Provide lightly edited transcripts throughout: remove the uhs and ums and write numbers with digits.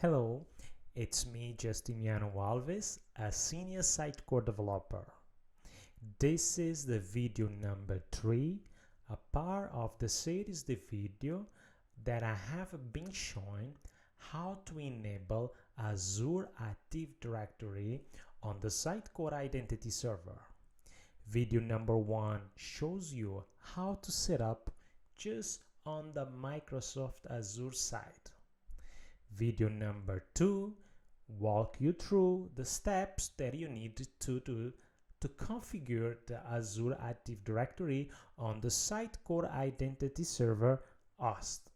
Hello, it's me, Justiniano Alves, a senior Sitecore developer. This is the video number 3, a part of the series the video that I have been showing how to enable Azure Active Directory on the Sitecore Identity Server. Video number 1 shows you how to set up just on the Microsoft Azure side. Video number 2 walk you through the steps that you need to do to configure the Azure Active Directory on the Sitecore Identity Server host.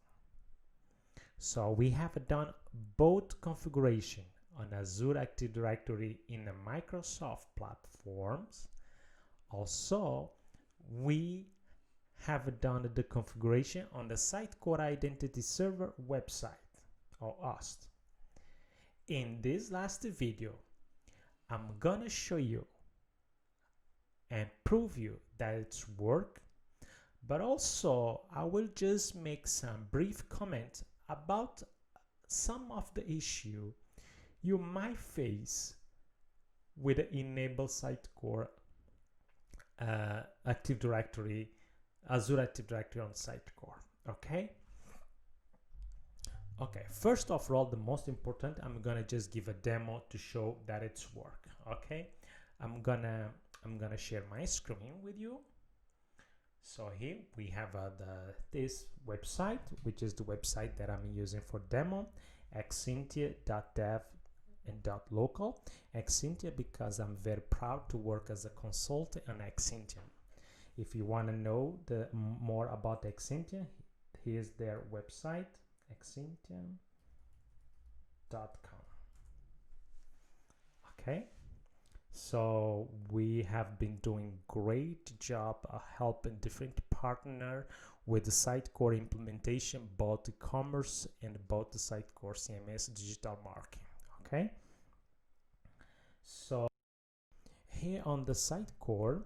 So we have done both configuration on Azure Active Directory in the Microsoft platforms. Also, we have done the configuration on the Sitecore Identity Server website or host. In this last video, I'm gonna show you and prove you that it's work, but also I will just make some brief comments about some of the issue you might face with the enable Sitecore Active Directory, Azure Active Directory on Sitecore. Okay, first of all, the most important, I'm gonna just give a demo to show that it's work. Okay, I'm gonna share my screen with you. So here we have this website, which is the website that I'm using for demo, exintia.dev and .local. Exintia because I'm very proud to work as a consultant on Exintia. If you want to know more about Exintia, here's their website, exintia.com. Okay, so we have been doing great job helping different partner with the Sitecore implementation, both e-commerce and both the Sitecore CMS digital marketing. Okay, so here on the Sitecore,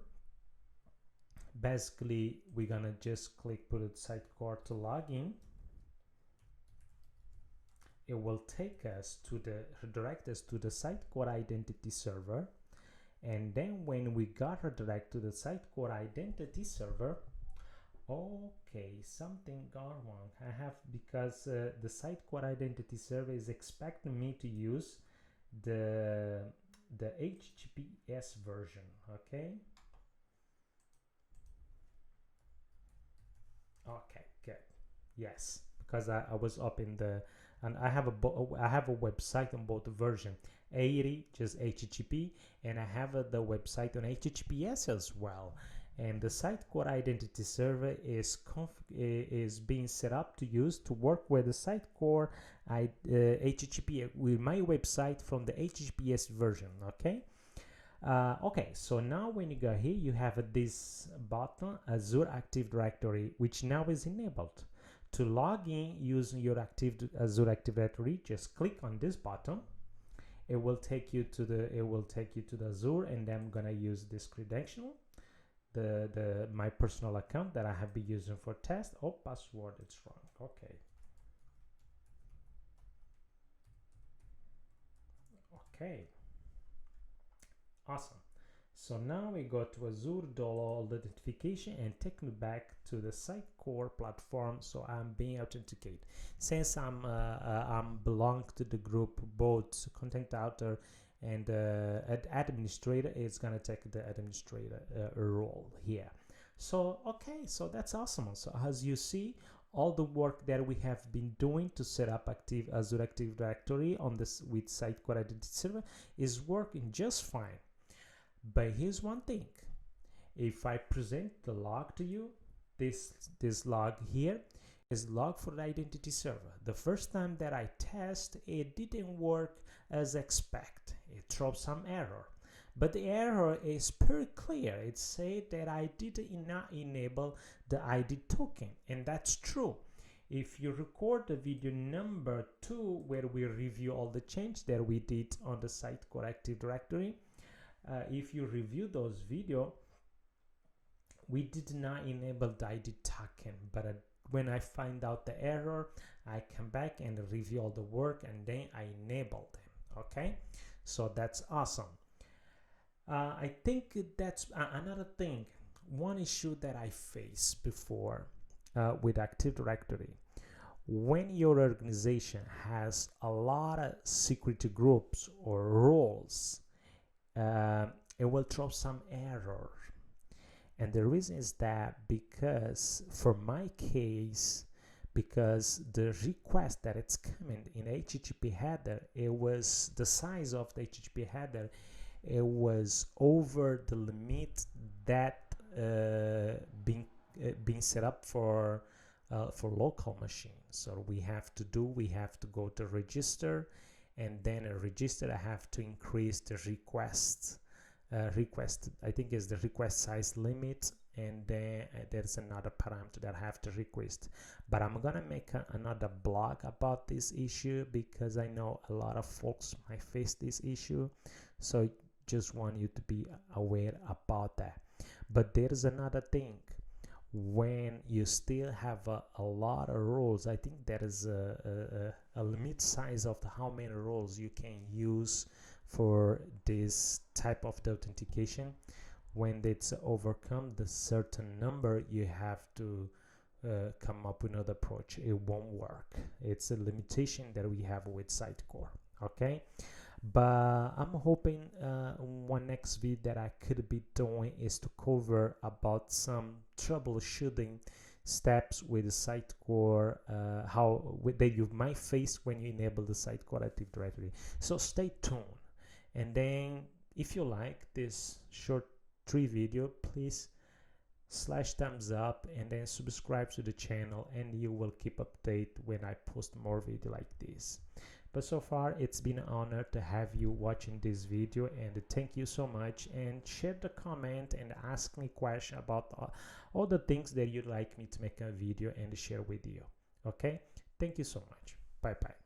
basically we're gonna just click put it Sitecore to log in. It will take us to redirect us to the Sitecore Identity Server, and then when we got redirected to the Sitecore Identity Server, okay, something gone wrong. I have because the Sitecore Identity Server is expecting me to use the HTTPS version. Okay. Okay, good. Yes, because I was up in the, and I have a website on both version 80 just HTTP, and I have the website on HTTPS as well. And the Sitecore Identity Server is being set up to use to work with the Sitecore HTTP with my website from the HTTPS version. Okay. Okay, so now when you go here, you have this button, Azure Active Directory, which now is enabled. To log in using your Azure Active Directory, just click on this button. It will take you to the Azure, and I'm gonna use this credential, my personal account that I have been using for test. Oh, password, it's wrong. Okay. Okay. Awesome. So now we go to Azure download authentication and take me back to the Sitecore platform. So I'm being authenticated. Since I'm belong to the group, both content author and administrator, it's gonna take the administrator role here. So okay, so that's awesome. So as you see, all the work that we have been doing to set up Azure Active Directory on this with Sitecore Identity Server is working just fine. But here's one thing. If I present the log to you, this log here is log for the Identity Server. The first time that I test, it didn't work as expected. It throws some error. But the error is pretty clear. It said that I did not enable the ID token, and that's true. If you record the video number 2, where we review all the changes that we did on the Sitecore Active Directory, if you review those video, we did not enable the ID token, but when I find out the error, I come back and review all the work, and then I enable them. Okay, so that's awesome. I think that's another thing. One issue that I faced before with Active Directory, when your organization has a lot of security groups or roles, it will throw some error. And the reason is that because for my case, because the request that it's coming in HTTP header, it was the size of the HTTP header, it was over the limit that being set up for local machines. So we have to go to register, and then a register I have to increase the request I think is the request size limit, and then there's another parameter that I have to request. But I'm gonna make another blog about this issue, because I know a lot of folks might face this issue, so just want you to be aware about that. But there's another thing. When you still have a lot of roles, I think there is a limit size of how many roles you can use for this type of the authentication. When it's overcome the certain number, you have to come up with another approach. It won't work. It's a limitation that we have with Sitecore. Okay, but I'm hoping one next video that I could be doing is to cover about some troubleshooting steps with the Sitecore, that you might face when you enable the Sitecore Active Directory. So stay tuned, and then if you like this short 3 video, please /thumbs up, and then subscribe to the channel, and you will keep update when I post more video like this. But so far, it's been an honor to have you watching this video, and thank you so much. And share the comment and ask me question about all the things that you'd like me to make a video and share with you. Okay, thank you so much. Bye bye.